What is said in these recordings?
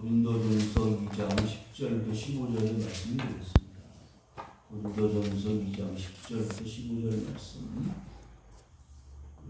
고린도전서 2장 10절부터 15절의 말씀이 되겠습니다. 고린도전서 2장 10절부터 15절 말씀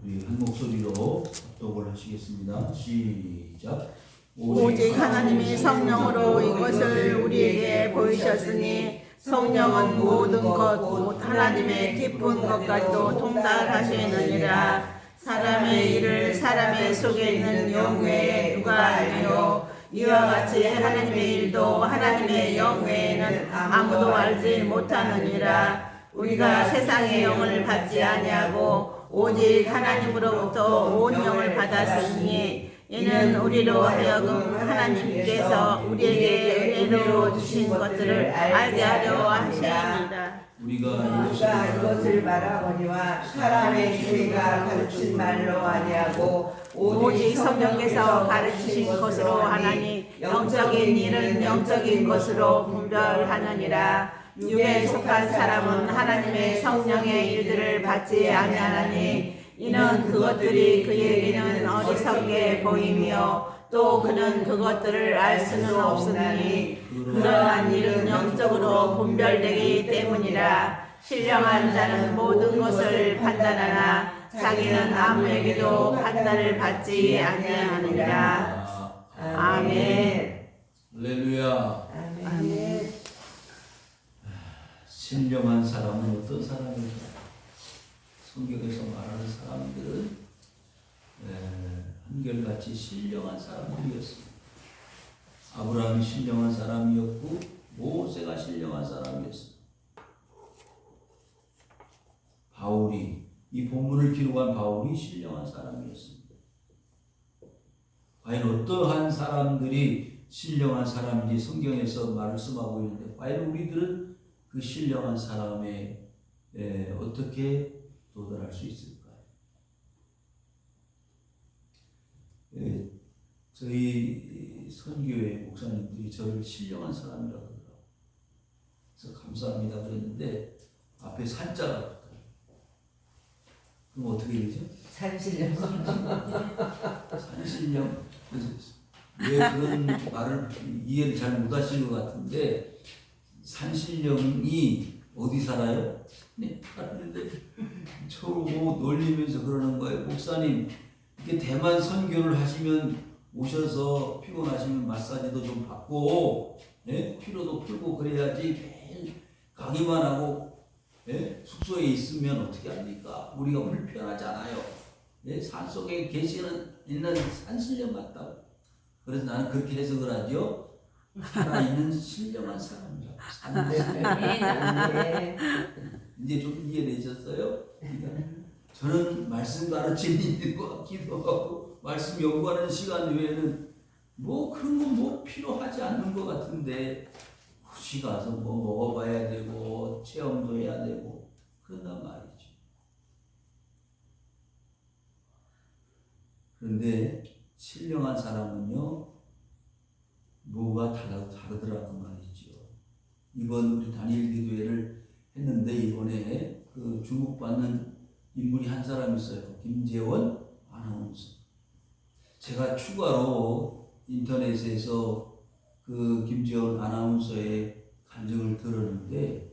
우리 한 목소리로 합독을 하시겠습니다. 시작. 오직 하나님이 성령으로 이것을 우리에게 보이셨으니 성령은 모든 것 곧 하나님의 깊은 것까지도 통달하시느니라. 사람의 일을 사람의 속에 있는 영 외에 누가 알리요. 이와 같이 하나님의 일도 하나님의 영 외에는 아무도 알지 못하느니라. 우리가 세상의 영을 받지 아니하고 오직 하나님으로부터 온 영을 받았으니 이는 우리로 하여금 하나님께서 우리에게 은혜로 주신 것들을 알게 하려 하심이니라. 우리가 이것을 말하거니와 사람의 주의가 가르친 말로 아니하고 오직 성령께서 가르치신 것으로 하나니 영적인 일은 영적인 것으로 분별하느니라. 육에 속한 사람은 하나님의 성령의 일들을 받지 아니하나니 이는 그것들이 그에게는 어리석게 보이며 또 그는 그것들을 알 수는 없으니 그러한 일은 영적으로 분별되기 때문이라. 신령한 자는 모든 것을 판단하나 자기는 아무에게도 판단을 받지 아니하느니라. 아멘. 할렐루야. 아멘. 신령한 사람은 어떤 사람일까? 성경에서 말하는 사람들은 한결같이 신령한 사람들이었습니다. 아브라함이 신령한 사람이었고 모세가 신령한 사람이었습니다. 바울이 이 본문을 기록한 바울이 신령한 사람이었습니다. 과연 어떠한 사람들이 신령한 사람인지 성경에서 말씀하고 있는데 과연 우리들은 그 신령한 사람에 어떻게 도달할 수 있을까요? 저희 선교회 목사님들이 저를 신령한 사람이라고 하더라고요. 그래서 감사합니다 그랬는데 앞에 산자가 붙어요. 그럼 어떻게 되죠? 산신령. 산신령. 왜 그런 말을 이해를 잘 못하신 것 같은데 산신령이 어디 살아요? 네, 살았는데 저보고 놀리면서 그러는 거예요. 목사님, 이렇게 대만 선교를 하시면 오셔서 피곤하시면 마사지도 좀 받고, 피로도 풀고 그래야지 매일 강의만 하고 숙소에 있으면 어떻게 합니까? 우리가 불편하잖아요. 산속에 있는 산신령 같다고. 그래서 나는 그렇게 해석을 하죠. 살아있는 신령한 사람이라고. 이제 좀 이해되셨어요? 저는 말씀 가르치는 것 같기도 하고 말씀 연구하는 시간 외에는 뭐 그런 거 뭐 필요하지 않는 것 같은데 굳이 가서 뭐 먹어봐야 되고 체험도 해야 되고 그런단 말이죠. 그런데 신령한 사람은요 뭐가 다르더라고 말이죠. 이번 우리 다니엘 기도회를 했는데 이번에 그 주목받는 인물이 한 사람 있어요. 김재원 아나운서. 제가 추가로 인터넷에서 그 김재원 아나운서의 간증을 들었는데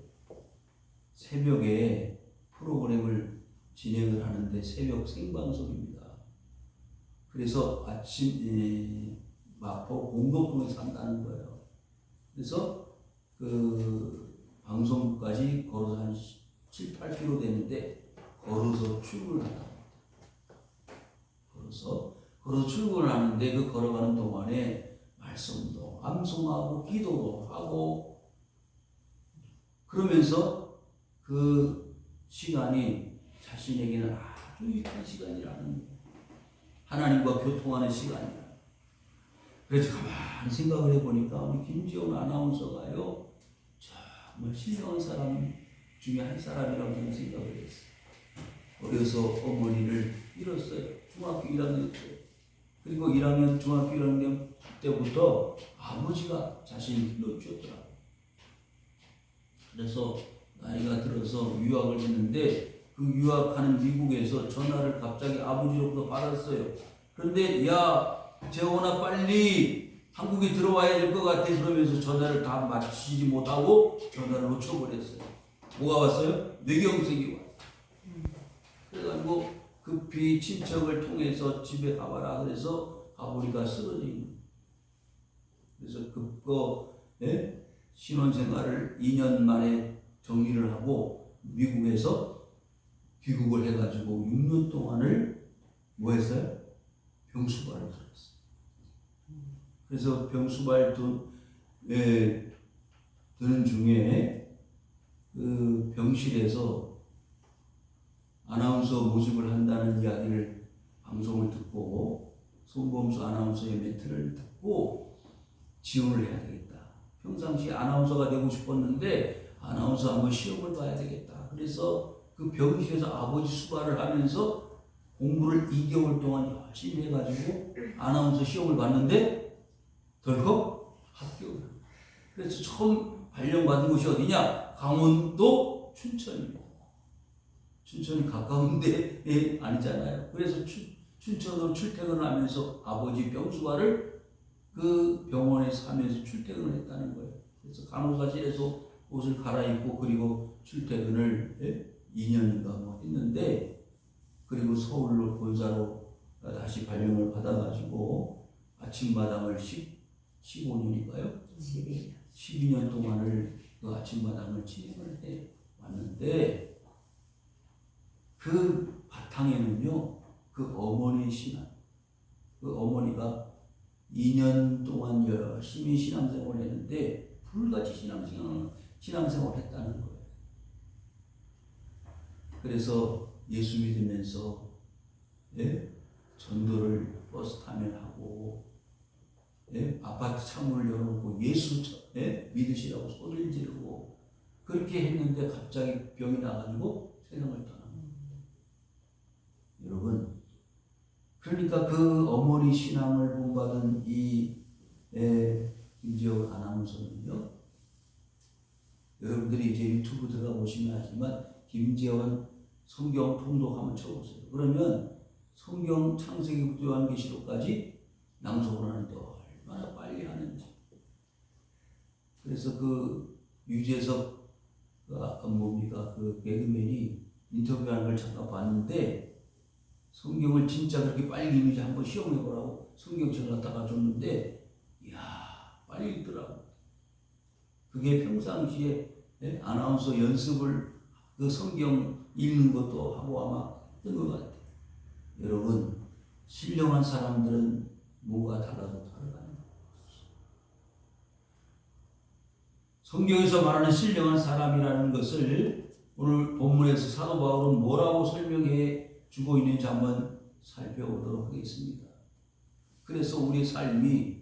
새벽에 프로그램을 진행을 하는데 새벽 생방송입니다. 그래서 아침 마포 공덕동에 산다는 거예요. 그래서 그 방송국까지 걸어서 한 7, 8km 되는데 걸어서 출근을 한다. 걸어서 출근을 하는데 그 걸어가는 동안에 말씀도 암송하고 기도도 하고 그러면서 그 시간이 자신에게는 아주 유익한 시간이라는 거예요. 하나님과 교통하는 시간이라. 그래서 가만히 생각을 해보니까 우리 김지원 아나운서가요 정말 신령한 사람 중에 한 사람이라고 저는 생각을 했어요. 어려서 어머니를 잃었어요. 중학교 1학년 때. 그리고 중학교 1학년 때부터 아버지가 자신을 길러주셨더라고요. 그래서 나이가 들어서 유학을 했는데 그 유학하는 미국에서 전화를 갑자기 아버지로부터 받았어요. 그런데 야 재원아 빨리 한국에 들어와야 될 것 같아 그러면서 전화를 다 마치지 못하고 전화를 놓쳐버렸어요. 뭐가 왔어요? 뇌경색이 왔어요. 그래가지고 급히 친척을 통해서 집에 가봐라 그래서 가보니까 쓰러진 거예요. 그래서 신혼생활을 2년 만에 정리를 하고 미국에서 귀국을 해가지고 6년 동안을 뭐 했어요? 병수발을 들었어요. 그래서 병수발 드는 중에 그 병실에서 아나운서 모집을 한다는 이야기를 방송을 듣고 손범수 아나운서의 멘트를 듣고 지원을 해야 되겠다. 평상시에 아나운서가 되고 싶었는데 아나운서 한번 시험을 봐야 되겠다. 그래서 그 병실에서 아버지 수발을 하면서 공부를 2개월 동안 열심히 해가지고 아나운서 시험을 봤는데 덜컥 합격을. 그래서 처음 발령받은 곳이 어디냐? 강원도 춘천입니다. 춘천이 가까운데 아니잖아요. 그래서 춘천으로 출퇴근을 하면서 아버지 병수발을 그 병원에서 하면서 출퇴근을 했다는 거예요. 그래서 간호사실에서 옷을 갈아입고 그리고 출퇴근을 2년인가 뭐 했는데 그리고 서울로 본사로 다시 발령을 받아가지고 아침마당을 15년인가요? 12년 동안을 그 아침마당을 진행을 해 왔는데 그 바탕에는요, 그 어머니의 신앙, 그 어머니가 2년 동안 열심히 신앙생활을 했는데 불같이 신앙생활을 했다는 거예요. 그래서 예수 믿으면서 전도를 버스 타면 하고 아파트 창문을 열어놓고 예수 믿으시라고 소리를 지르고 그렇게 했는데 갑자기 병이 나가지고 세상을 떠난 거예요. 여러분, 그러니까 그 어머니 신앙을 본받은 이 김지영 아나운서는요, 여러분들이 이제 유튜브 들어가 보시면 하지만 김재원 성경 통독 한번 쳐보세요. 그러면 성경 창세기부터 요한계시록까지 낭송을 하는데 얼마나 빨리 하는지. 그래서 그 유재석 그 개그맨이 인터뷰하는 걸 잠깐 봤는데 성경을 진짜 그렇게 빨리 읽는지 한번 시험해보라고 성경책을 갖다가 줬는데 이야 빨리 읽더라고. 그게 평상시에 아나운서 연습을 그 성경 읽는 것도 하고 아마 했던 것 같아요. 여러분, 신령한 사람들은 뭐가 달라도 다르다는 거예요. 성경에서 말하는 신령한 사람이라는 것을 오늘 본문에서 사도 바울은 뭐라고 설명해 주고 있는지 한번 살펴보도록 하겠습니다. 그래서 우리의 삶이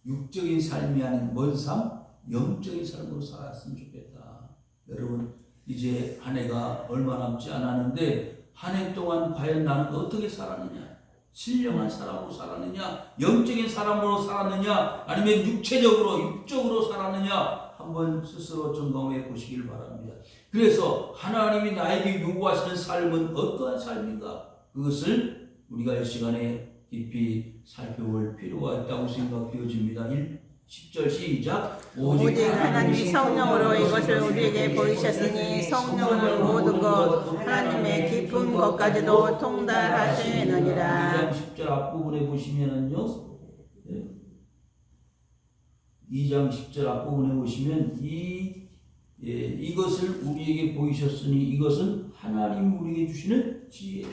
육적인 삶이 아닌 뭔 삶? 영적인 삶으로 살았으면 좋겠다. 여러분, 이제 한 해가 얼마 남지 않았는데 한 해 동안 과연 나는 어떻게 살았느냐? 신령한 사람으로 살았느냐? 영적인 사람으로 살았느냐? 아니면 육적으로 살았느냐? 한번 스스로 점검해 보시길 바랍니다. 그래서 하나님이 나에게 요구하시는 삶은 어떠한 삶인가? 그것을 우리가 이 시간에 깊이 살펴볼 필요가 있다고 생각되어집니다. 10절 시작. 오직 하나님이 성령으로 이것을 우리에게 보이셨으니 성령은 모든 것 하나님의 깊은 것까지도 통달하시느니라. 2장 10절 앞부분에 보시면은요, 2장 10절 앞부분에 보시면 이것을 우리에게 보이셨으니 이것은 하나님 우리에게 주시는 지혜.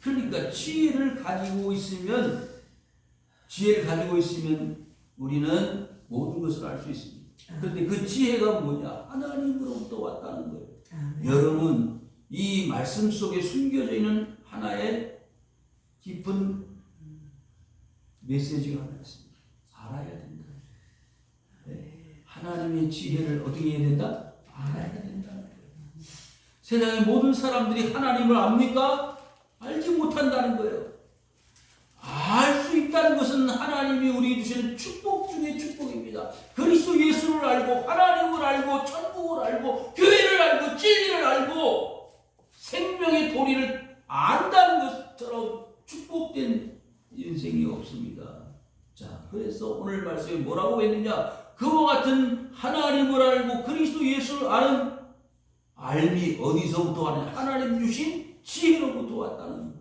그러니까 지혜를 가지고 있으면 우리는 모든 것을 알 수 있습니다. 그런데 그 지혜가 뭐냐? 하나님으로부터 왔다는 거예요. 여러분, 이 말씀 속에 숨겨져 있는 하나의 깊은 메시지가 하나 있습니다. 알아야 된다. 하나님의 지혜를 어떻게 해야 된다? 알아야 된다는 거예요. 세상의 모든 사람들이 하나님을 압니까? 알지 못한다는 거예요. 알 수 있다는 것은 하나님이 우리에게 주시는 축복 중의 축복입니다. 그리스도 예수를 알고 하나님을 알고 천국을 알고 교회를 알고 진리를 알고 생명의 도리를 안다는 것처럼 축복된 인생이 없습니다. 자, 그래서 오늘 말씀에 뭐라고 했느냐? 그와 같은 하나님을 알고 그리스도 예수를 아는 알미 어디서부터 왔느냐? 하나님 주신 지혜로부터 왔다는 거예요.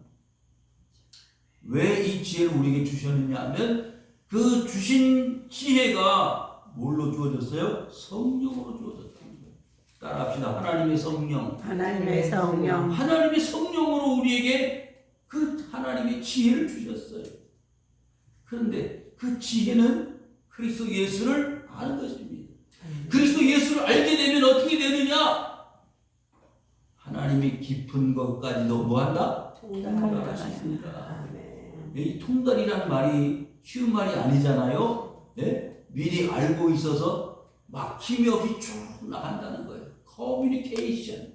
왜 이 지혜를 우리에게 주셨느냐 하면 그 주신 지혜가 뭘로 주어졌어요? 성령으로 주어졌다는 거예요. 따라합시다. 하나님의 성령. 하나님의 성령. 하나님의 성령으로 우리에게 그 하나님의 지혜를 주셨어요. 그런데 그 지혜는 그리스도 예수를 아는 것입니다. 그리스도 예수를 알게 되면 어떻게 되느냐? 하나님의 깊은 것까지도 뭐한다? 통달할 수 있습니다. 이 통달이라는 말이 쉬운 말이 아니잖아요. 네? 미리 알고 있어서 막힘이 없이 쭉 나간다는 거예요. 커뮤니케이션,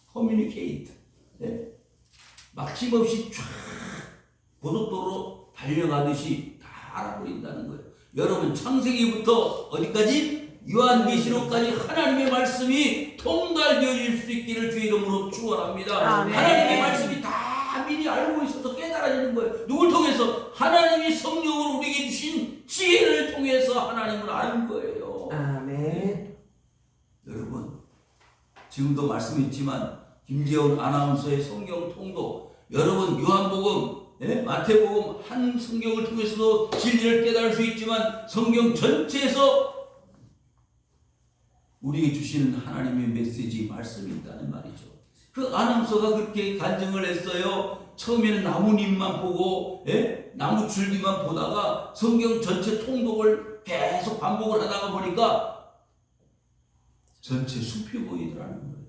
커뮤니케이트. 네? 막힘 없이 쫙 고속도로 달려가듯이 다 알아버린다는 거예요. 여러분 창세기부터 어디까지? 요한계시록까지 하나님의 말씀이 통달되어질 수 있기를 주의 이름으로 축원합니다. 아멘. 하나님의 말씀이 다 미리 알고 있어서 깨달아지는 거예요. 누굴 통해서? 하나님이 성령으로 우리에게 주신 지혜를 통해서 하나님을 아는 거예요. 아멘. 여러분 지금도 말씀했지만 김재원 아나운서의 성경 통독, 여러분 요한복음, 마태복음 한 성경을 통해서도 진리를 깨달을 수 있지만 성경 전체에서 우리에게 주시는 하나님의 메시지 말씀이 있다는 말이죠. 그 아나운서가 그렇게 간증을 했어요. 처음에는 나뭇잎만 보고 나무 줄기만 보다가 성경 전체 통독을 계속 반복을 하다가 보니까 전체 숲이 보이더라는 거예요.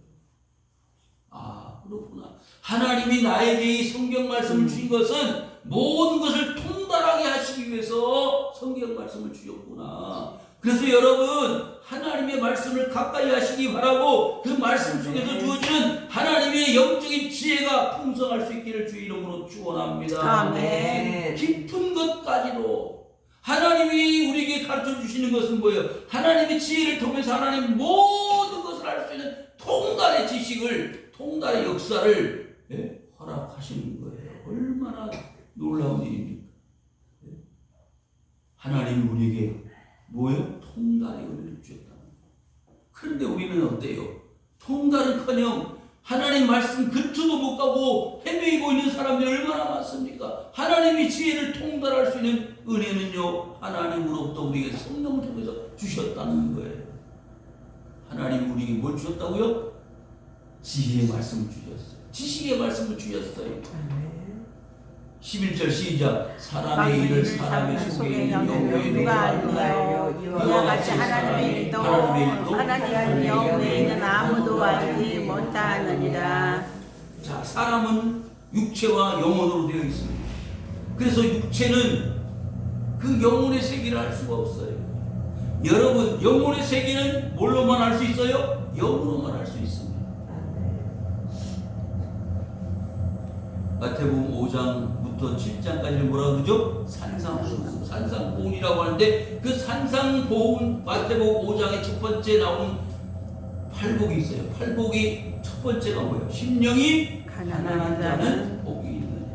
아, 그렇구나. 하나님이 나에게 이 성경 말씀을 주신 것은 모든 것을 통달하게 하시기 위해서 성경 말씀을 주셨구나. 그래서 여러분 하나님의 말씀을 가까이 하시기 바라고 그 말씀 속에서 주어지는 하나님의 영적인 지혜가 풍성할 수 있기를 주의 이름으로 축원합니다. 아멘. 깊은 것까지도 하나님이 우리에게 가르쳐 주시는 것은 뭐예요? 하나님의 지혜를 통해서 하나님 모든 것을 알 수 있는 통달의 지식을, 통달의 역사를 허락하시는 거예요. 얼마나 놀라운 일입니까? 하나님이 우리에게 뭐예요? 통달의 은혜를 주셨다는 거예요. 그런데 우리는 어때요? 통달은커녕 하나님 말씀 근처도 못 가고 헤매이고 있는 사람들이 얼마나 많습니까? 하나님의 지혜를 통달할 수 있는 은혜는요, 하나님으로부터 우리에게 성령을 통해서 주셨다는 거예요. 하나님 우리에게 뭘 주셨다고요? 지혜의 말씀을 주셨어요. 지식의 말씀을 주셨어요. 11절 시작. 사람의 일을 사람의 속에 있는 영혼의 누가 알리요? 이와 같이 하나님의 일도 하나님 영혼에 있는 아무도 알지 못하느니라. 자, 사람은 육체와 영혼으로 되어 있습니다. 그래서 육체는 그 영혼의 세계를 알 수가 없어요. 여러분, 영혼의 세계는 뭘로만 알 수 있어요? 영으로만 알 수 있습니다. 마태복음 5장부터 7장까지는 뭐라고 그러죠? 산상보훈이라고 하는데 그 산상보훈 마태복음 5장의 첫 번째 나오는 팔복이 있어요. 팔복이 첫 번째가 뭐예요? 심령이 가난한 자는 복이 있느니라.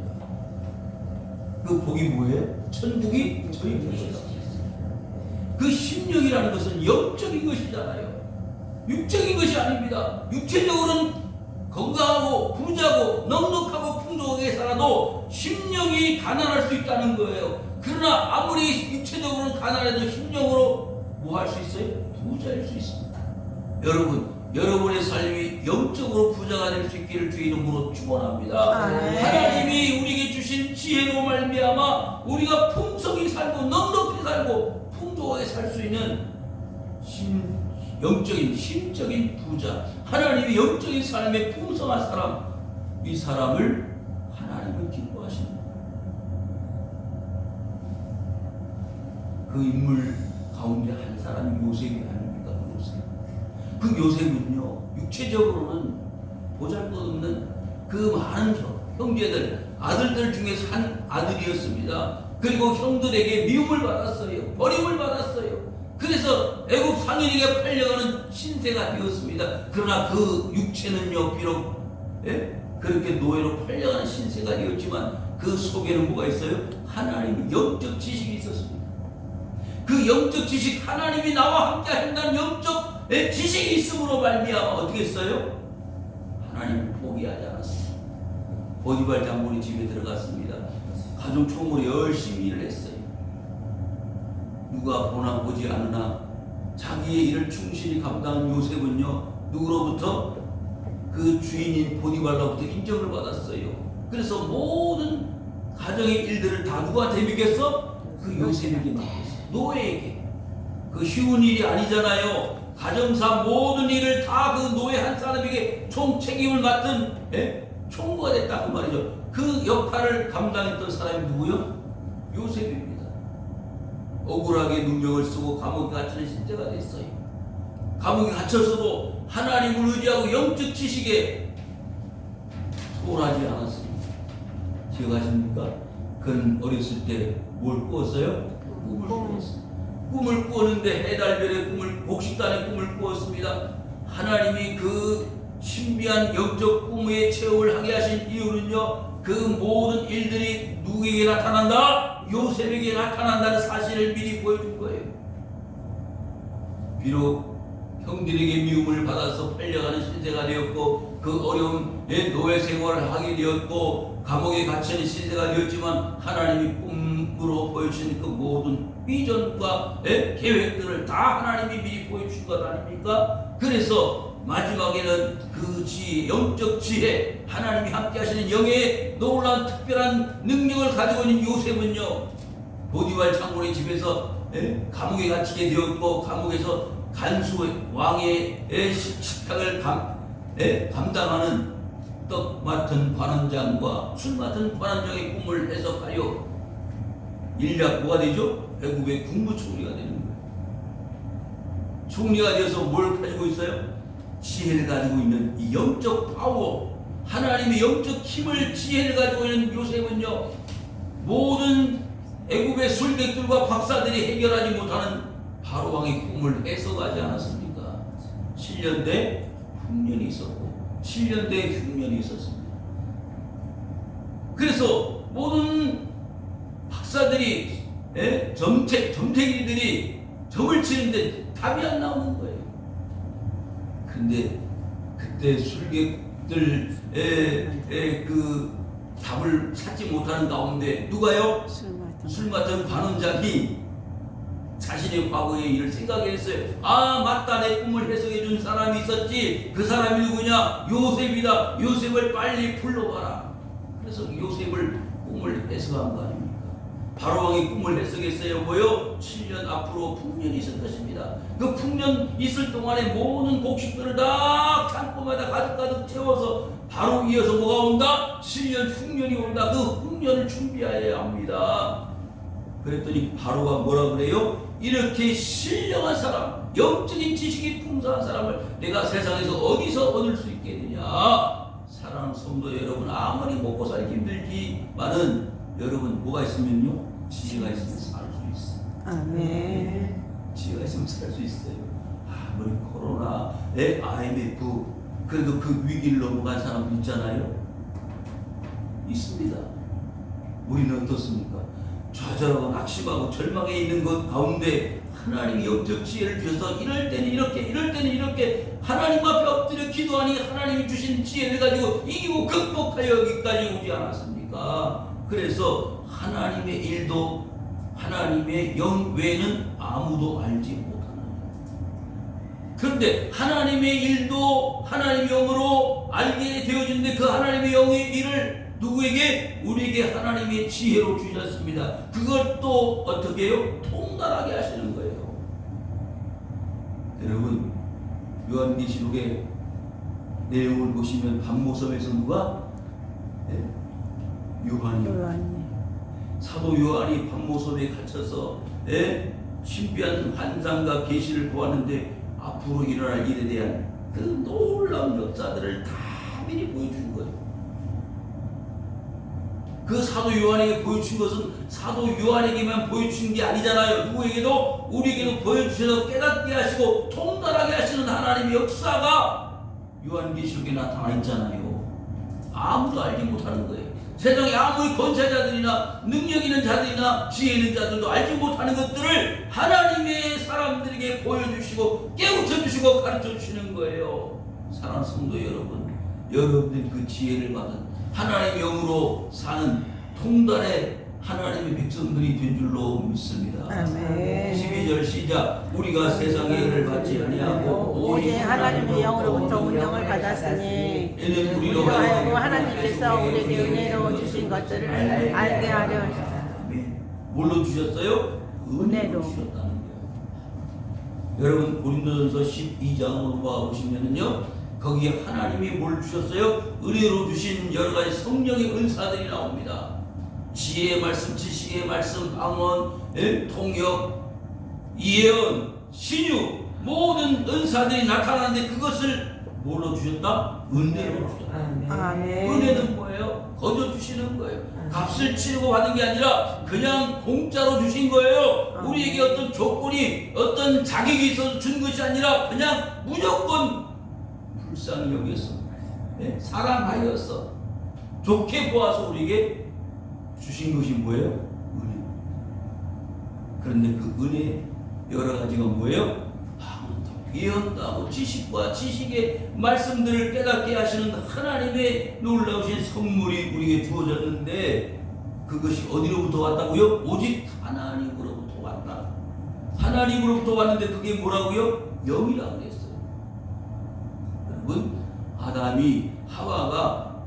그 복이 뭐예요? 천국이 저희 것이다. 그 심령이라는 것은 영적인 것이잖아요. 육적인 것이 아닙니다. 육체적으로는 건강하고 부자고 넉넉하고 풍족하게 살아도 심령이 가난할 수 있다는 거예요. 그러나 아무리 육체적으로는 가난해도 심령으로 뭐 할 수 있어요? 부자일 수 있습니다. 여러분, 여러분의 삶이 영적으로 부자가 될 수 있기를 주의 이름으로 축원합니다. 하나님이 우리에게 주신 지혜로 말미암아 우리가 풍성히 살고 넉넉히 살고 풍족하게 살 수 있는 영적인 심적인 부자, 하나님의 영적인 삶에 풍성한 사람, 이 사람을 하나님은 기뻐하십니다. 그 인물 가운데 한 사람이 요셉이 아닙니까? 요셉. 그 요셉은요, 육체적으로는 보잘것없는 그 많은 형제들, 아들들 중에서 한 아들이었습니다. 그리고 형들에게 미움을 받았어요. 버림을 받았어요. 그래서 애국 상인에게 팔려가는 신세가 되었습니다. 그러나 그 육체는요, 비록 그렇게 노예로 팔려가는 신세가 되었지만 그 속에는 뭐가 있어요? 하나님의 영적 지식이 있었습니다. 그 영적 지식, 하나님이 나와 함께 한다는 영적 지식이 있음으로 말미암아 어떻게 했어요? 하나님을 포기하지 않았어요. 보디발 장군이 집에 들어갔습니다. 가족 총무로 열심히 일을 했어요. 누가 보나 보지 않으나 자기의 일을 충실히 감당한 요셉은요, 누구로부터? 그 주인인 보디발로부터 인정을 받았어요. 그래서 모든 가정의 일들을 다 누구한테 맡겼어? 그 요셉에게 맡겼어. 노예에게. 그 쉬운 일이 아니잖아요. 가정사 모든 일을 다 그 노예 한 사람에게 총책임을 맡은 총무가 됐다 그 말이죠. 그 역할을 감당했던 사람이 누구요? 요셉입니다. 억울하게 누명을 쓰고 감옥에 갇히는 신세가 됐어요. 감옥에 갇혀서도 하나님을 의지하고 영적 지식에 소홀하지 않았습니다. 기억하십니까? 그는 어렸을 때 뭘 꾸었어요? 꿈을 꾸었어요. 꿈을 꾸었는데 해달별의 꿈을, 복식단의 꿈을 꾸었습니다. 하나님이 그 신비한 영적 꿈의 체험을 하게 하신 이유는요, 그 모든 일들이 누구에게 나타난다? 요셉에게 나타난다는 사실을 미리 보여준 거예요. 비록 형들에게 미움을 받아서 팔려가는 신세가 되었고, 그 어려운 노예 생활을 하게 되었고, 감옥에 갇히는 신세가 되었지만, 하나님이 꿈으로 보여주신 그 모든 비전과 계획들을 다 하나님이 미리 보여주신 것 아닙니까? 그래서 마지막에는 그 지혜, 영적 지혜, 하나님이 함께 하시는 영의 놀라운 특별한 능력을 가지고 있는 요셉은요, 보디발 장군의 집에서 감옥에 갇히게 되었고, 감옥에서 간수 왕의 식탁을 감당하는 떡 맡은 관원장과 술 맡은 관원장의 꿈을 해석하여 일약 뭐가 되죠? 애굽의 국무총리가 되는 거예요. 총리가 되어서 뭘 가지고 있어요? 지혜를 가지고 있는 이 영적 파워, 하나님의 영적 힘을, 지혜를 가지고 있는 요셉은요, 모든 애굽의 술객들과 박사들이 해결하지 못하는 바로 왕의 꿈을 해석하지 않았습니까? 7년대 흉년이 있었고 7년대 흉년이 있었습니다. 그래서 모든 박사들이 점쟁이들이 점을 치는데 답이 안 나오는 거예요. 근데 그때 술객들의 그 답을 찾지 못하는 가운데 누가요? 술 맡은 관원장이 자신의 과거의 일을 생각했어요. 아, 맞다, 내 꿈을 해석해 준 사람이 있었지. 그 사람이 누구냐? 요셉이다. 요셉을 빨리 불러와라. 그래서 요셉을 꿈을 해석한 거 아닙니까? 바로왕이 꿈을 해석했어요. 뭐요? 7년 앞으로 풍년이 있을 것입니다. 그 풍년 있을 동안에 모든 곡식들을 다 창고마다 가득가득 채워서 바로 이어서 뭐가 온다? 7년 흉년이 온다. 그 흉년을 준비해야 합니다. 그랬더니 바로가 뭐라 그래요? 이렇게 신령한 사람, 영적인 지식이 풍성한 사람을 내가 세상에서 어디서 얻을 수 있겠느냐? 사랑하는 성도 여러분, 아무리 먹고 살기 힘들지만은 여러분 뭐가 있으면요? 지혜가 있으면 살 수 있어요. 아멘. 지혜가 있으면 살 수 있어요. 아무리 코로나, IMF, 그래도 그 위기를 넘어간 사람도 있잖아요. 있습니다. 우리는 어떻습니까? 좌절하고 낙심하고 절망에 있는 것 가운데 하나님이 영적 지혜를 주셔서 이럴 때는 이렇게, 이럴 때는 이렇게 하나님 앞에 엎드려 기도하니 하나님이 주신 지혜를 가지고 이기고 극복하여 여기까지 오지 않았습니까? 그래서 하나님의 일도 하나님의 영 외에는 아무도 알지 못하는 거예요. 그런데 하나님의 일도 하나님의 영으로 알게 되어지는데 그 하나님의 영의 일을 누구에게? 우리에게 하나님의 지혜로 주셨습니다. 그것도 어떻게 해요? 통달하게 하시는 거예요. 여러분, 요한계시록의 내용을 보시면 밤모섬에서 누가? 요한이. 사도 요한이 밤모섬에 갇혀서 신비한 환상과 계시를 보았는데 앞으로 일어날 일에 대한 그 놀라운 역사들을 다 미리 보여준 거예요. 그 사도 요한에게 보여준 것은 사도 요한에게만 보여준 게 아니잖아요. 누구에게도 우리에게도 보여주셔서 깨닫게 하시고 통달하게 하시는 하나님의 역사가 요한계시록에 나타나 있잖아요. 아무도 알지 못하는 거예요. 세상에 아무리 권세자들이나 능력 있는 자들이나 지혜 있는 자들도 알지 못하는 것들을 하나님의 사람들에게 보여주시고 깨우쳐주시고 가르쳐주시는 거예요. 사랑하는 성도 여러분, 여러분들 그 지혜를 받은 하나님의 영으로 사는 통달의 하나님의 백성들이 된 줄로 믿습니다. 아멘. 12절 시작. 우리가 세상의 열을 받지 아니하고 오직 하나님의 영으로부터 운영을 받았으니 이는 우리로 하여금 하나님께서 우리에게 은혜로 주신 것들을 알게 하려 아멘. 뭘로 주셨어요? 은혜로 은혜로. 주셨다는 거예요. 여러분 고린도전서 12장으로 보시면은요, 거기에 하나님이 뭘 주셨어요? 은혜로 주신 여러 가지 성령의 은사들이 나옵니다. 지혜의 말씀, 지식의 말씀, 방언, 통역, 예언, 신유, 모든 은사들이 나타나는데 그것을 뭘로 주셨다? 은혜로 주셨다. 아멘. 은혜는 뭐예요? 거저 주시는 거예요. 값을 치르고 받은 게 아니라 그냥 공짜로 주신 거예요. 우리에게 어떤 조건이, 어떤 자격이 있어서 준 것이 아니라 그냥 무조건 불쌍히 여겼어. 사랑하여서 좋게 보아서 우리에게 주신 것이 뭐예요? 은혜. 그런데 그 은혜 여러 가지가 뭐예요? 예언도 하고 지식과 지식의 말씀들을 깨닫게 하시는 하나님의 놀라우신 선물이 우리에게 주어졌는데 그것이 어디로부터 왔다고요? 오직 하나님으로부터 왔다. 하나님으로부터 왔는데 그게 뭐라고요? 영이라고 그랬어요. 여러분, 아담이 하와가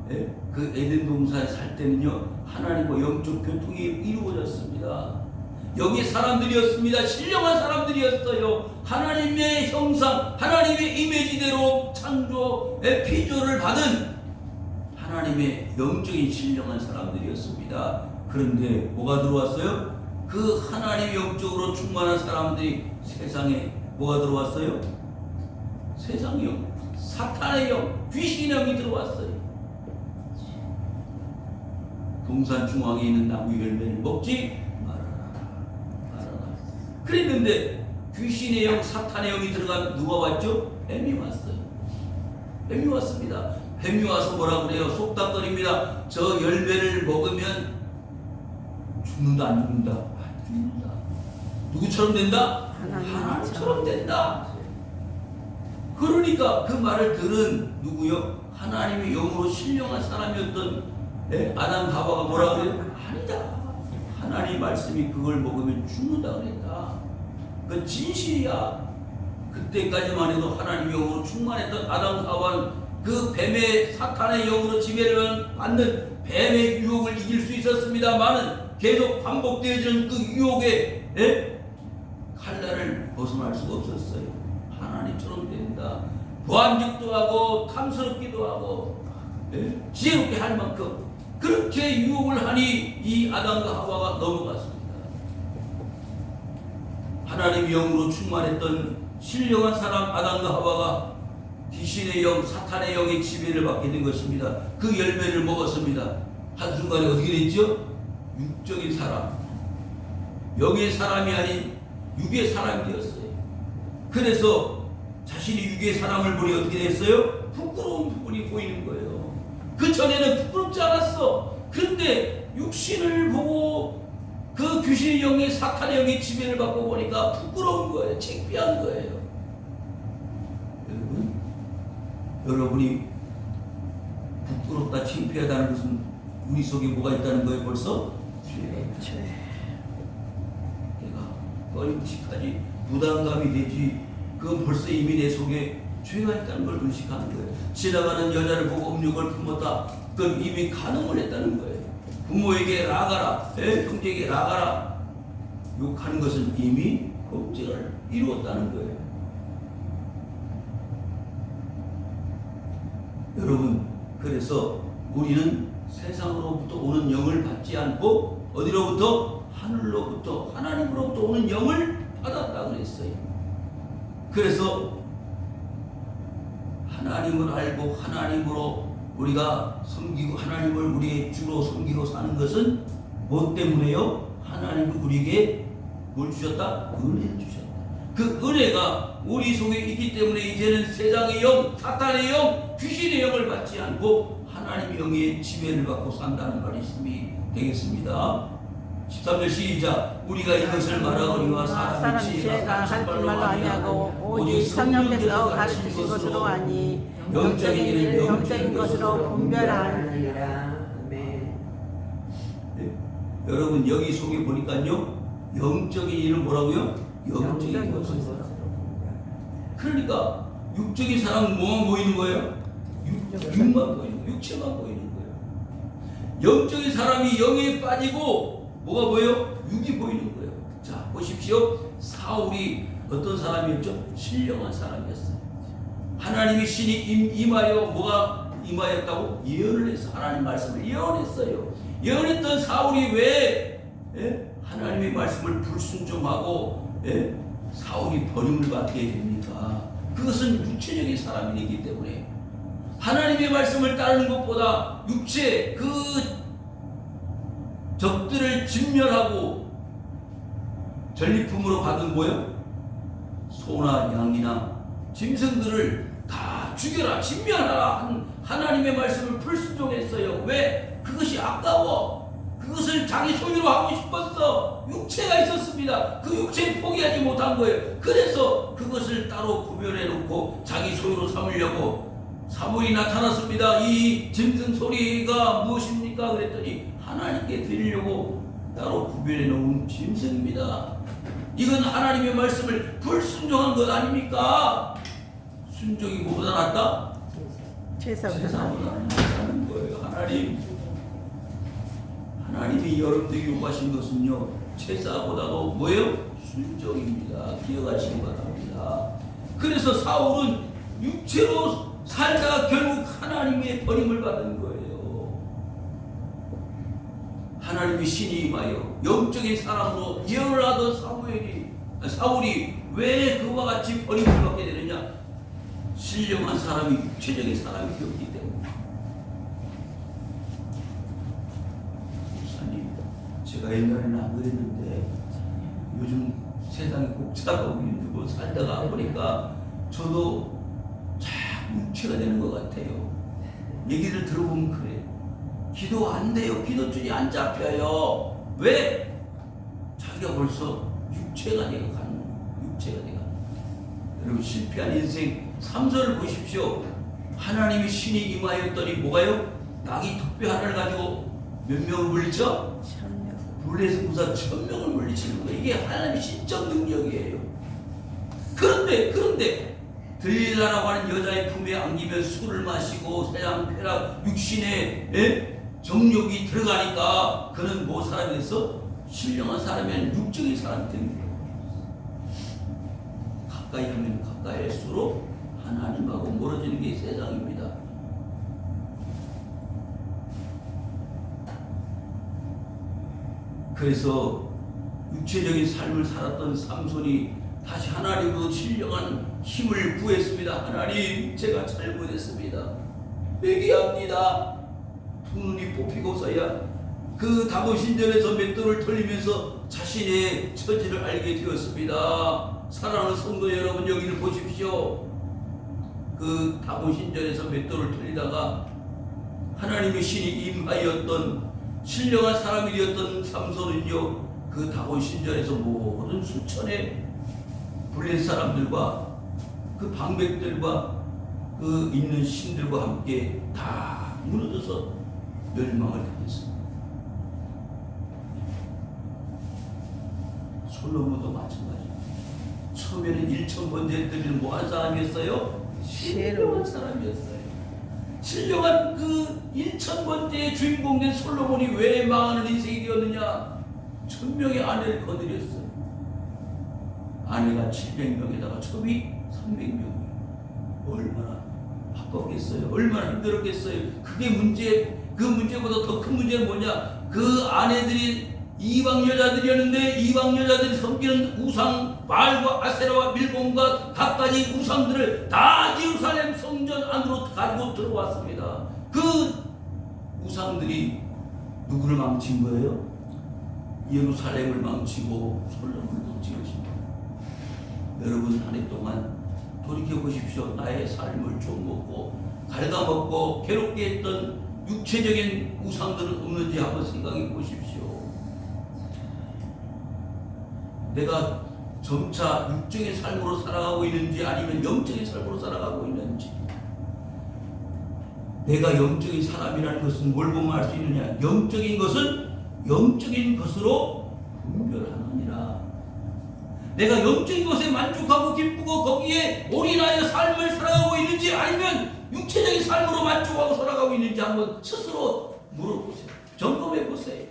그 에덴 동산에 살 때는요, 하나님과 영적 교통이 이루어졌습니다. 여기 사람들이었습니다. 신령한 사람들이었어요. 하나님의 형상, 하나님의 이미지대로 창조의 피조를 받은 하나님의 영적인 신령한 사람들이었습니다. 그런데 뭐가 들어왔어요? 그 하나님 영적으로 충만한 사람들이 세상에 뭐가 들어왔어요? 세상의 영, 사탄의 영, 귀신의 영이 들어왔어요. 동산 중앙에 있는 나무 열매를 먹지 말아라. 그랬는데 귀신의 영, 사탄의 영이 들어간 누가 왔죠? 뱀이 왔어요. 뱀이 왔습니다. 뱀이 와서 뭐라 그래요? 속닥거립니다. 저 열매를 먹으면 죽는다, 안 죽는다? 안 죽는다. 누구처럼 된다? 하나님처럼 된다. 그러니까 그 말을 들은 누구요? 하나님의 영으로 신령한 사람이었던 아담 하와가 뭐라 그래요? 아니다. 하나님 말씀이 그걸 먹으면 죽는다 그랬다. 그 진실이야. 그때까지만 해도 하나님 영으로 충만했던 아담 하와는 그 뱀의 사탄의 영으로 지배를 받는 뱀의 유혹을 이길 수 있었습니다만은 계속 반복되어지는 그 유혹의 칼날을 벗어날 수가 없었어요. 하나님처럼 된다. 보안직도 하고 탐스럽기도 하고 지혜롭게 할 만큼 그렇게 유혹을 하니 이 아담과 하와가 넘어갔습니다. 하나님의 영으로 충만했던 신령한 사람 아담과 하와가 귀신의 영, 사탄의 영의 지배를 받게 된 것입니다. 그 열매를 먹었습니다. 한순간에 어떻게 됐죠? 육적인 사람, 영의 사람이 아닌 육의 사람이 되었어요. 그래서 자신이 육의 사람을 보니 어떻게 됐어요? 부끄러운 부분이 보이는 거예요. 그 전에는 부끄럽지 않았어. 그런데 육신을 보고 그 귀신의 영의, 사탄의 영의 지배를 받고 보니까 부끄러운 거예요. 창피한 거예요. 여러분이 부끄럽다, 창피하다는 것은 우리 속에 뭐가 있다는 거예요? 벌써 내가 꺼림칙하지, 부담감이 되지. 그건 벌써 이미 내 속에 죄가 있다는 걸 의식하는 거예요. 지나가는 여자를 보고 음욕을 품었다. 그건 이미 간음을 했다는 거예요. 부모에게 나가라, 형제에게 나가라. 욕하는 것은 이미 범죄를 이루었다는 거예요. 여러분, 그래서 우리는 세상으로부터 오는 영을 받지 않고 어디로부터? 하늘로부터, 하나님으로부터 오는 영을 받았다 그랬어요. 그래서 하나님을 알고 하나님으로 우리가 섬기고 하나님을 우리의 주로 섬기고 사는 것은 뭐 때문에요? 하나님은 우리에게 뭘 주셨다? 은혜를 주셨다. 그 은혜가 우리 속에 있기 때문에 이제는 세상의 영, 사탄의 영, 귀신의 영을 받지 않고 하나님 하나님의 영의 지배를 받고 산다는 말씀이 되겠습니다. 13절 시작. 우리가 이것을 말하거니와 사람 지혜가 가르친 말로 아니하고 오직 성령께서 가르치신 것으로 하니 영적인 일을 영적인 것으로 분별하느니라. 아멘. 여러분 여기 속에 보니까요 영적인 일을 뭐라고요? 영적인 것으로. 그러니까 육적인 사람은 뭐만 보이는 거예요? 육만 보이는 거예요. 육체만 보이는 거예요. 영적인 사람이 영에 빠지고 뭐가 보여요? 육이 보이는 거예요. 자 보십시오. 사울이 어떤 사람이었죠? 신령한 사람이었어요. 하나님의 신이 임하여 뭐가 임하였다고? 예언을 했어. 하나님 말씀을 예언했어요. 예언했던 사울이 왜 하나님의 말씀을 불순종하고 사울이 버림을 받게 됩니까? 그것은 육체적인 사람이기 때문에 하나님의 말씀을 따르는 것보다 육체 그 적들을 진멸하고 전리품으로 받은 뭐예요? 소나 양이나 짐승들을 다 죽여라 진멸하라 하나님의 말씀을 불순종했어요. 왜? 그것이 아까워. 그것을 자기 소유로 하고 싶었어. 육체가 있었습니다. 그 육체를 포기하지 못한 거예요. 그래서 그것을 따로 구별해 놓고 자기 소유로 삼으려고 사물이 나타났습니다. 이 짐승 소리가 무엇입니까? 그랬더니 하나님께 드리려고 따로 구별해 놓은 짐승입니다. 이건 하나님의 말씀을 불순종한 것 아닙니까? 순종이 뭐보다 낫다? 제사보다 낫다는 거예요. 하나님이 여러분들에게 요구하신 것은요 제사보다도 뭐예요? 순종입니다. 기억하시기 바랍니다. 그래서 사울은 육체로 살다가 결국 하나님의 버림을 받은 거예요. 하나님의 신이 임하여 영적인 사람으로 예언을 하던 사울이 왜 그와 같이 버림을 받게 되느냐? 신령한 사람이 육체적인 사람이 되었기 때문에. 목사님, 제가 옛날에는 안 그랬는데 요즘 세상이 복잡하고 힘들고 살다가 보니까 저도 참 육체가 되는 것 같아요. 얘기를 들어보면 그래요. 기도 안 돼요. 기도줄이 안 잡혀요. 왜? 자기가 벌써 육체가 되어가는 거예요. 육체가 되어가는 거예요. 여러분 실패한 인생 3절을 보십시오. 하나님의 신이 임하였더니 뭐가요? 낙이 턱뼈 하나를 가지고 몇 명을 물리쳐? 불에서 부사 1000명을 물리치는 거예요. 이게 하나님의 신적 능력이에요. 그런데 들릴라라고 하는 여자의 품에 안기면 술을 마시고 세상쾌락 육신의 정욕이 들어가니까 그는 뭐 사람이 됐어? 신령한 사람이 아닌 육적인 사람이 됩니다. 가까이 하면 가까이 할수록 하나님하고 멀어지는 게 세상입니다. 그래서 육체적인 삶을 살았던 삼손이 다시 하나님으로 신령한 힘을 구했습니다. 하나님, 제가 잘못했습니다. 회개합니다. 두 눈이 뽑히고서야 그 다곤신전에서 맷돌을 돌리면서 자신의 처지를 알게 되었습니다. 사랑하는 성도 여러분, 여기를 보십시오. 그 다곤신전에서 맷돌을 돌리다가 하나님의 신이 임하였던 신령한 사람이 되었던 삼손은요, 그 다곤신전에서 모든 수천의 블레셋 사람들과 그 방백들과 그 있는 신들과 함께 다 무너져서 멸망을 당했습니다. 솔로몬도 마찬가지입니다. 처음에는 1000번제들을 뭐한 사람이었어요? 신령한 사람이었어요. 신령한 그 1000번제의 주인공된 솔로몬이 왜 망하는 인생이 되었느냐? 1000명의 아내를 거느렸어요. 아내가 700명에다가 첩이 300명이에요. 얼마나 바빴겠어요? 얼마나 힘들었겠어요? 그게 그 문제보다 더 큰 문제는 뭐냐? 그 아내들이 이방 여자들이었는데 이방 여자들이 섬기는 우상 바알과 아세라와 밀곰과 갖가지 우상들을 다 예루살렘 성전 안으로 가지고 들어왔습니다. 그 우상들이 누구를 망친 거예요? 예루살렘을 망치고 솔로몬을 망치십니다. 여러분 한 해 동안 돌이켜 보십시오. 나의 삶을 좀 먹고 갉아먹고 괴롭게 했던 육체적인 우상들은 없는지 한번 생각해 보십시오. 내가 점차 육적인 삶으로 살아가고 있는지 아니면 영적인 삶으로 살아가고 있는지. 내가 영적인 사람이라는 것은 뭘 보면 알 수 있느냐? 영적인 것은 영적인 것으로 분별하느니라. 내가 영적인 것에 만족하고 기쁘고 거기에 올인하여 삶을 살아가고 있는지 아니면 육체적인 삶으로 만족하고 살아가고 있는지 한번 스스로 물어보세요. 점검해 보세요.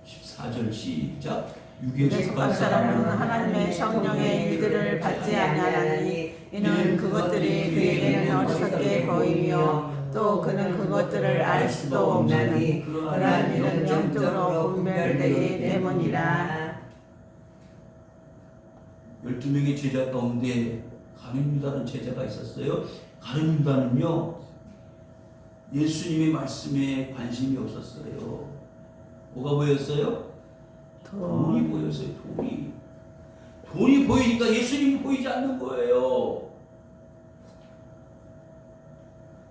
14절 시작. 육에 속한 사람은 하나님의 성령의 일들을 받지 아니하나니 이는 그것들이 그에게는 어리석게 보이며 또 그는 그것들을 알 수도 없나니 그러한 일은 영적으로 분별되기 때문이라. 12명의 제자 가운데 가룟 유다는 제자가 있었어요. 가룟 유다는요 예수님의 말씀에 관심이 없었어요. 뭐가 보였어요? 돈이 보였어요. 돈이 보이니까 예수님이 보이지 않는 거예요.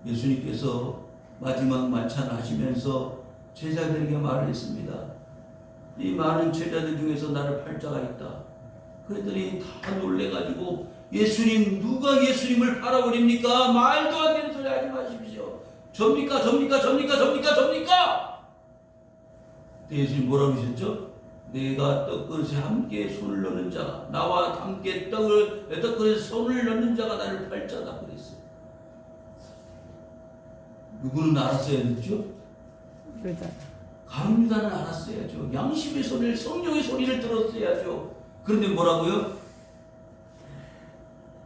예수님께서 마지막 만찬을 하시면서 제자들에게 말을 했습니다. 이 많은 제자들 중에서 나를 팔자가 있다. 그랬더니 다 놀래가지고 예수님, 누가 예수님을 팔아버립니까? 말도 안 되는 소리 하지 마십시오. 접니까? 그때 예수님 뭐라고 하셨죠? 내가 떡그릇에 함께 손을 넣는 자, 나와 함께 떡그릇에 손을 넣는 자가 나를 팔자다 그랬어요. 누구는 알았어야 됐죠? 가룟 유다는 알았어야죠. 양심의 소리를, 성령의 소리를 들었어야죠. 그런데 뭐라고요?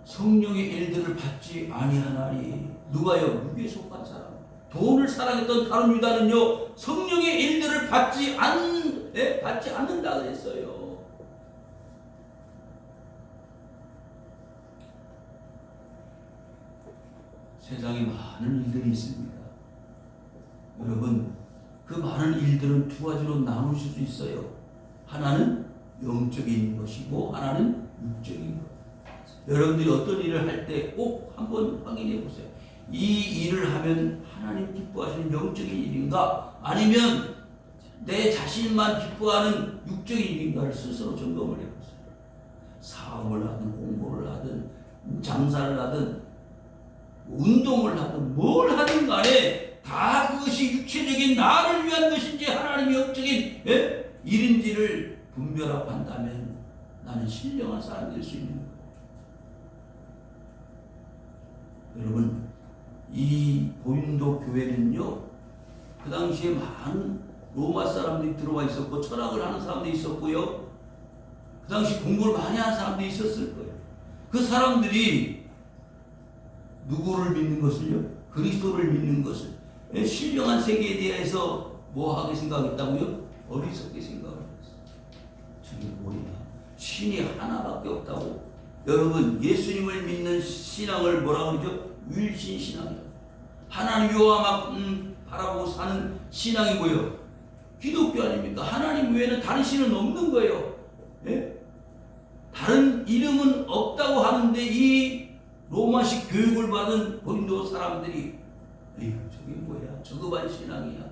성령의 일들을 받지 아니하나니. 누가요? 육에 속한 사람. 돈을 사랑했던 가룟 유다는요 성령의 일들을 받지 않는다 그랬어요. 세상에 많은 일들이 있습니다. 여러분, 그 많은 일들은 두 가지로 나누실 수 있어요. 하나는 영적인 것이고 하나는 육적인 것. 여러분들이 어떤 일을 할 때 꼭 한번 확인해 보세요. 이 일을 하면 하나님 기뻐하시는 영적인 일인가 아니면 내 자신만 기뻐하는 육적인 일인가를 스스로 점검을 해보세요. 사업을 하든 공부를 하든 장사를 하든 운동을 하든 뭘 하든 간에 다 그것이 육체적인 나를 위한 것인지 하나님의 영적인 일인지를 분별하고 한다면 나는 신령한 사람이 될 수 있는 거예요. 여러분, 이 고린도 교회는요 그 당시에 많은 로마 사람들이 들어와 있었고 철학을 하는 사람들이 있었고요, 그 당시 공부를 많이 하는 사람들이 있었을 거예요. 그 사람들이 누구를 믿는 것을요? 그리스도를 믿는 것을, 신령한 세계에 대해서 뭐하게 생각했다고요? 어리석게 생각을 했어요. 저게 뭐냐? 신이 하나밖에 없다고. 여러분, 예수님을 믿는 신앙을 뭐라고 그러죠? 유일신 신앙이에요. 하나님 여호와만 바라보고 사는 신앙이 뭐예요? 기독교 아닙니까? 하나님 외에는 다른 신은 없는 거예요. 예? 다른 이름은 없다고 하는데 이 로마식 교육을 받은 고린도 사람들이 에이, 저게 뭐야? 저거반 신앙이야.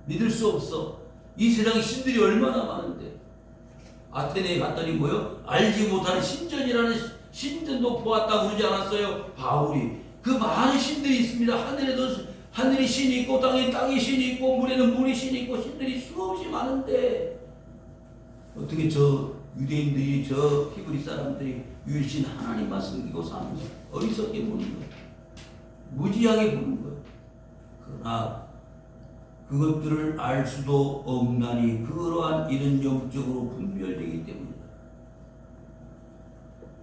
믿을 수 없어. 이 세상에 신들이 얼마나 많은데. 아테네에 갔더니 뭐요? 알지 못하는 신전이라는 신전도 보았다고 그러지 않았어요? 바울이. 그 많은 신들이 있습니다. 하늘에도 하늘이 신이 있고 땅에 신이 있고 물에는 물이 신이 있고 신들이 수없이 많은데 어떻게 저 유대인들이, 저 히브리 사람들이 유일신 하나님만 섬기고 사는 거예요? 어리석게 보는 거예요. 무지하게 보는 거예요. 그러나 그것들을 알 수도 없나니 그러한 일은 영적으로 분별되기 때문이다.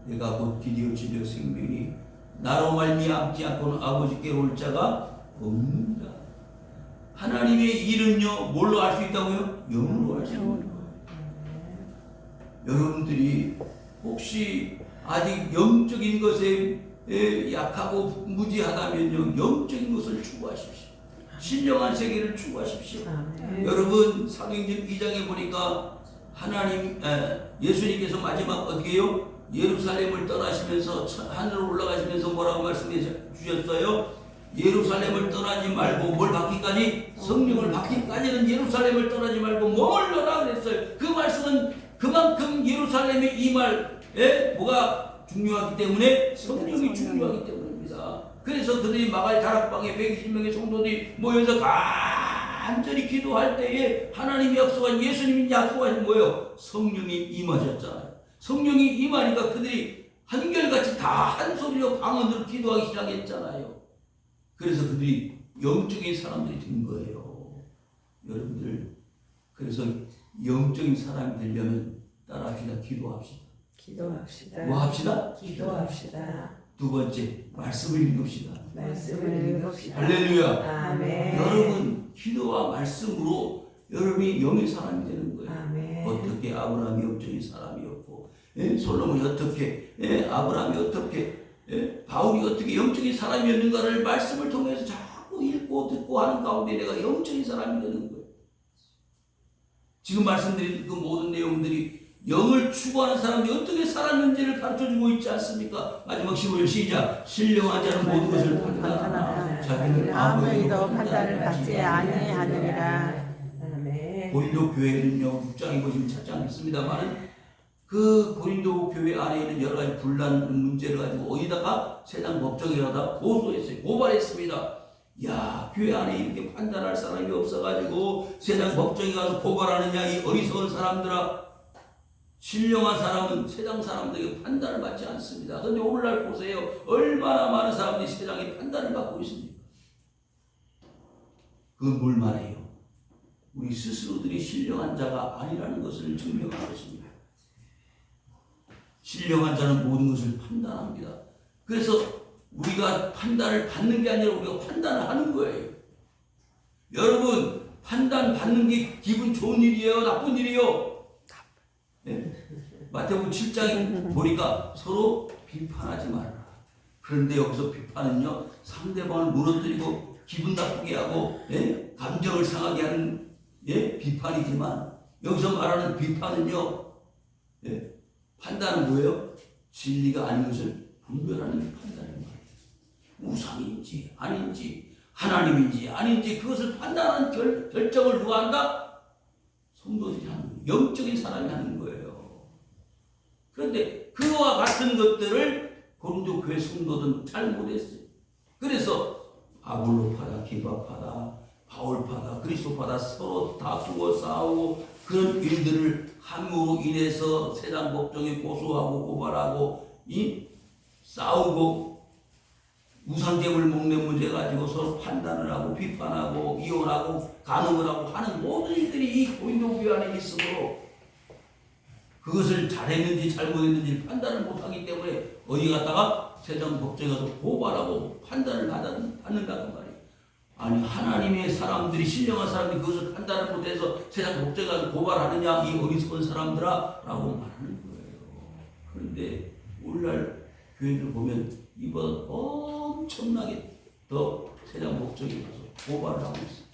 내가 곧 길이요 진리요 생명이 나로 말미암지 않고는 아버지께로 올 자가 없는다. 하나님의 일은요 뭘로 알 수 있다고요? 영으로 알 수 있는 거예요. 여러분들이 혹시 아직 영적인 것에 약하고 무지하다면요 영적인 것을 추구하십시오. 신령한 세계를 추구하십시오. 여러분, 사도행전 2장에 보니까 하나님 예수님께서 마지막 어떻게 해요? 예루살렘을 떠나시면서 하늘로 올라가시면서 뭐라고 말씀해 주셨어요? 예루살렘을 떠나지 말고 뭘 받기까지? 성령을 받기까지는 예루살렘을 떠나지 말고 머물러라 그랬어요. 그 말씀은 그만큼 예루살렘에 임할 뭐가 중요하기 때문에 성령이 중요하기 때문입니다. 그래서 그들이 마갈 다락방에 120명의 성도들이 모여서 간절히 기도할 때에 하나님이 약속한, 예수님이 약속하신 뭐예요? 성령이 임하셨잖아요. 성령이 임하니까 그들이 한결같이 다 한 소리로 방언으로 기도하기 시작했잖아요. 그래서 그들이 영적인 사람들이 된 거예요. 여러분들, 그래서 영적인 사람이 되려면 따라합시다. 기도합시다. 기도합시다. 뭐 합시다? 기도합시다. 두 번째, 말씀을 읽읍시다. 말씀을 읽읍시다. 할렐루야. 아멘. 여러분, 기도와 말씀으로 여러분이 영의 사람이 되는 거예요. 아멘. 어떻게 아브라함이 영적인 사람이었고, 솔로몬이 어떻게, 아브라함이 어떻게, 바울이 어떻게 영적인 사람이었는가를 말씀을 통해서 자꾸 읽고 듣고 하는 가운데 내가 영적인 사람이 되는 거예요. 지금 말씀드린 그 모든 내용들이 영을 추구하는 사람들이 어떻게 살았는지를 가르쳐주고 있지 않습니까? 마지막 15절 시작. 신령한 자는 모든 것을 판단하나 자기는 아무에도 판단을 받지 아니하느니라. 아멘. 고린도 교회는요, 6장에 보시면 찾지 않겠습니다만은 그 고린도 교회 안에 있는 여러 가지 분란 문제를 가지고 어디다가 세상 법정에 가다 고소했어요. 고발했습니다. 야, 교회 안에 이렇게 판단할 사람이 없어가지고 세상 법정에 가서 고발하느냐, 이 어리석은 사람들아. 신령한 사람은 세상 사람들에게 판단을 받지 않습니다. 그런데 오늘날 보세요. 얼마나 많은 사람들이 세상에 판단을 받고 있습니까? 그건 뭘 말해요? 우리 스스로들이 신령한 자가 아니라는 것을 증명하는 것입니다. 신령한 자는 모든 것을 판단합니다. 그래서 우리가 판단을 받는 게 아니라 우리가 판단을 하는 거예요. 여러분, 판단 받는 게 기분 좋은 일이에요? 나쁜 일이에요? 네? 마태복음 7장에 보니까 서로 비판하지 말아라. 그런데 여기서 비판은요, 상대방을 무너뜨리고 기분 나쁘게 하고 감정을 상하게 하는 비판이지만, 여기서 말하는 비판은요, 판단은 뭐예요? 진리가 아닌 것을 분별하는 판단입니다. 우상인지 아닌지, 하나님인지 아닌지 그것을 판단하는 결정을 누가 한다? 성도들이 하는 거예요. 영적인 사람이 하는 거예요. 그런데 그와 같은 것들을 고린도 교회 성도들은 잘 못했어요. 그래서 아볼로파다, 게바파다, 바울파다, 그리스도파다 서로 다투고 싸우고 그런 일들을 함으로 인해서 세상 법정에 고소하고 고발하고 싸우고 우상제물 목련 문제 가지고 서로 판단을 하고 비판하고 이혼하고 간음을 하고 하는 모든 일들이 이 고린도 교회 안에 있으므로 그것을 잘했는지 잘못했는지 판단을 못하기 때문에 어디 갔다가 세상 법정에 가서 고발하고 판단을 받는다는 말이에요. 아니, 하나님의 사람들이, 신령한 사람들이 그것을 판단을 못해서 세상 법정에 가서 고발하느냐, 이 어리석은 사람들아 라고 말하는 거예요. 그런데 오늘날 교회들 보면 이보다 엄청나게 더 세상 법정에 가서 고발을 하고 있어요.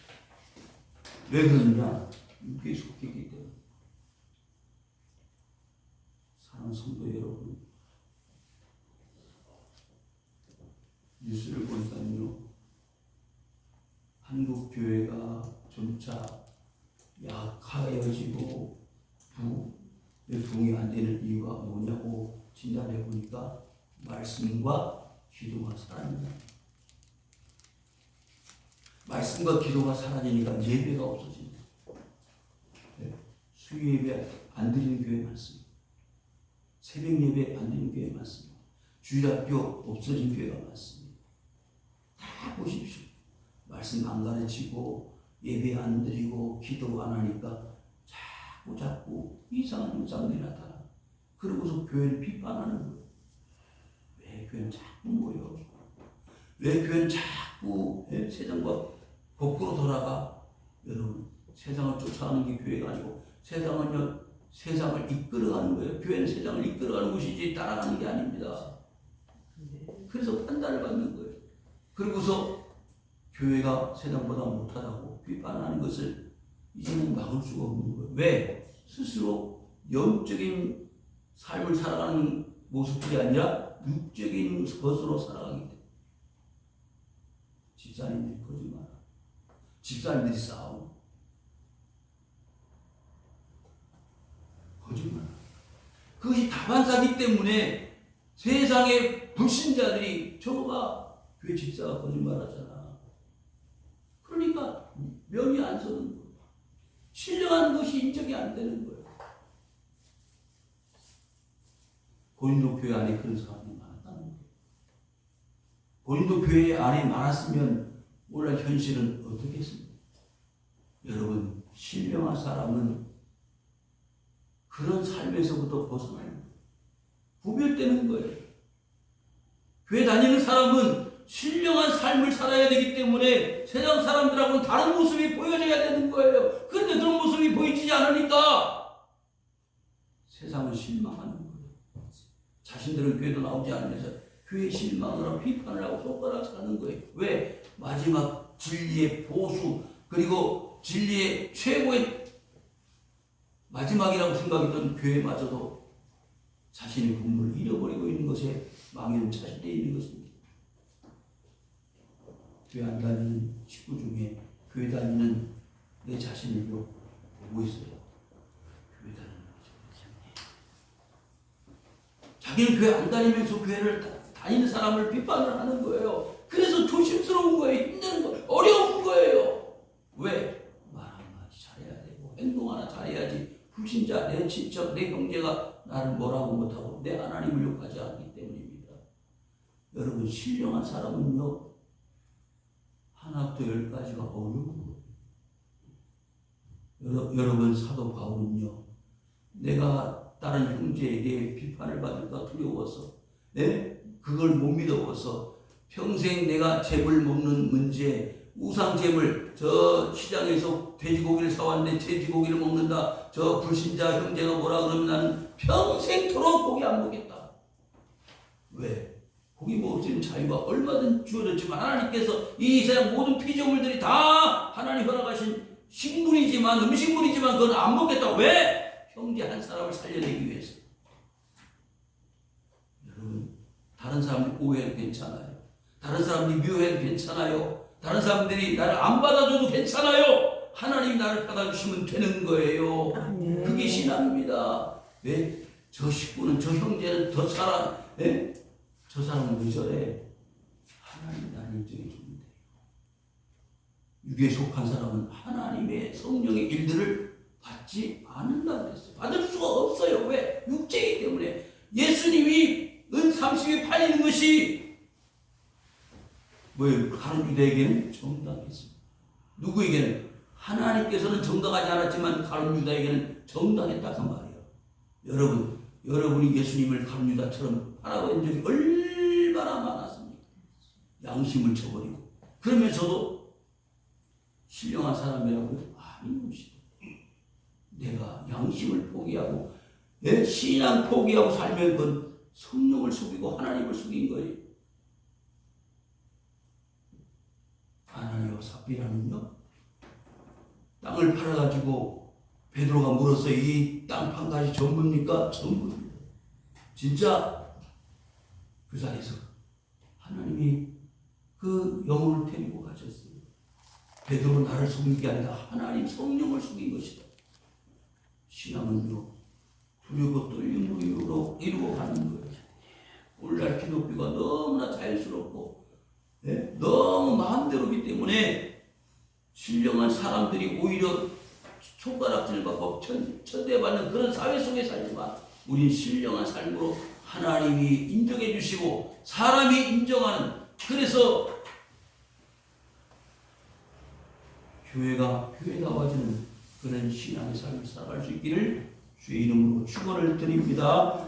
왜 그러느냐? 육에 속했기 때문에. 사랑하는 성도 여러분, 뉴스를 보니까요, 한국 교회가 점차 약화해지고 부흥이 안 되는 이유가 뭐냐고 진단해 보니까 말씀과 기도가 사라집니다. 말씀과 기도가 사라지니까 예배가 없어집니다. 수요 예배 안 드리는 교회 많습니다. 새벽 예배 안 드리는 교회 많습니다. 주일학교 없어진 교회가 많습니다. 다 보십시오. 말씀 안 가르치고 예배 안 드리고 기도 안 하니까 자꾸 이상한 현상들이 나타나. 그러고서 교회를 비판하는 거예요. 왜 교회는 자꾸 모여? 왜 교회는 자꾸 세상과 거꾸로 돌아가? 여러분, 세상을 쫓아가는 게 교회가 아니고 세상은요, 세상을 이끌어가는 거예요. 교회는 세상을 이끌어가는 것이지 따라가는 게 아닙니다. 그래서 판단을 받는 거예요. 그리고서 교회가 세상보다 못하다고 비판하는 것을 이제는 막을 수가 없는 거예요. 왜? 스스로 영적인 삶을 살아가는 모습들이 아니라 육적인 것으로 살아가기 때문에 집사님들이 거짓말, 집사님들이 싸움, 거짓말. 그것이 다반사기 때문에 세상의 불신자들이 저거가 교회 집사가 거짓말하잖아. 그러니까 면이 안 서는 거예요. 신령한 것이 인정이 안 되는 거예요. 고린도 교회 안에 그런 사람이 많았다는 거예요. 고린도 교회 안에 많았으면 오늘 현실은 어떻겠습니까? 여러분, 신령한 사람은 그런 삶에서부터 벗어나는 거예요. 구별되는 거예요. 교회 다니는 사람은 신령한 삶을 살아야 되기 때문에 세상 사람들하고는 다른 모습이 보여져야 되는 거예요. 그런데 그런 모습이 보이지 않으니까 세상은 실망하는 거예요. 자신들은 교회도 나오지 않으면서 교회 실망을 하고 비판을 하고 손가락질하는 거예요. 왜? 마지막 진리의 보수 그리고 진리의 최고의 마지막이라고 생각했던 교회마저도 자신의 분물을 잃어버리고 있는 것에 망연 차실되어 있는 것입니다. 교회 안 다니는 식구 중에 교회 다니는 내 자신을 보고 있어요. 교회 다니는 거죠. 자기는 교회 안 다니면서 교회를 다니는 사람을 비판을 하는 거예요. 그래서 조심스러운 거예요. 힘든 거예요. 어려운 거예요. 왜? 말 한마디 잘해야 되고 행동 하나 잘해야지 불신자, 내 친척, 내 형제가 나를 뭐라고 못하고 내 하나님을 욕하지 않기 때문입니다. 여러분, 신령한 사람은요 하나부터 열까지가 어려운 거예요. 여러분, 사도 바울은요 내가 다른 형제에게 비판을 받을까 두려워서 그걸 못 믿어서 평생 내가 재물 먹는 문제, 우상재물, 저 시장에서 돼지고기를 사왔는데 돼지고기를 먹는다, 저 불신자 형제가 뭐라 그러면 나는 평생토록 고기 안 먹겠다. 왜? 고기 먹을 수 있는 자유가 얼마든 주어졌지만 하나님께서 이 세상 모든 피조물들이 다 하나님 허락하신 식물이지만 음식물이지만 그건 안 먹겠다. 왜? 형제 한 사람을 살려내기 위해서. 여러분, 다른 사람들이 오해해도 괜찮아요. 다른 사람들이 미워해도 괜찮아요. 다른 사람들이 나를 안 받아줘도 괜찮아요. 하나님 나를 받아주시면 되는 거예요. 아멘. 그게 신앙입니다. 왜? 저 식구는, 저 형제는, 저 사람, 저 사람은 왜 저래? 하나님 나를 인정해 주면 돼요. 육에 속한 사람은 하나님의 성령의 일들을 받지 않는다고 그랬어요. 받을 수가 없어요. 왜? 육체이기 때문에. 예수님이 은 30이 팔리는 것이 뭐예요? 가룟 유다에게는 정당했습니다. 누구에게는? 하나님께서는 정당하지 않았지만 가룟 유다에게는 정당했다는 말이에요. 여러분, 여러분이 예수님을 가룟 유다처럼 바라본 적이 얼마나 많았습니까? 양심을 저버리고 그러면서도 신령한 사람이라고요? 아닙니다. 내가 양심을 포기하고 내 신앙 포기하고 살면 그건 성령을 속이고 하나님을 속인 거예요. 아나니아와 삽비라는요 땅을 팔아가지고 베드로가 물었어요. 이 땅 판 것이 전부입니까? 전부입니다. 진짜 그 자리에서 하나님이 그 영혼을 데리고 가셨어요. 베드로 나를 속인 게 아니라 하나님 성령을 속인 것이다. 신앙은요 두렵고 떨림으로 이루고 가는 거예요. 오늘날 기독교가 너무나 자연스럽고 너무 마음대로기 때문에 신령한 사람들이 오히려 손가락질 받고 천대받는 그런 사회 속에 살지만 우린 신령한 삶으로 하나님이 인정해 주시고 사람이 인정하는, 그래서 교회가 교회다워지는 그런 신앙의 삶을 살아갈 수 있기를 주의 이름으로 축원을 드립니다.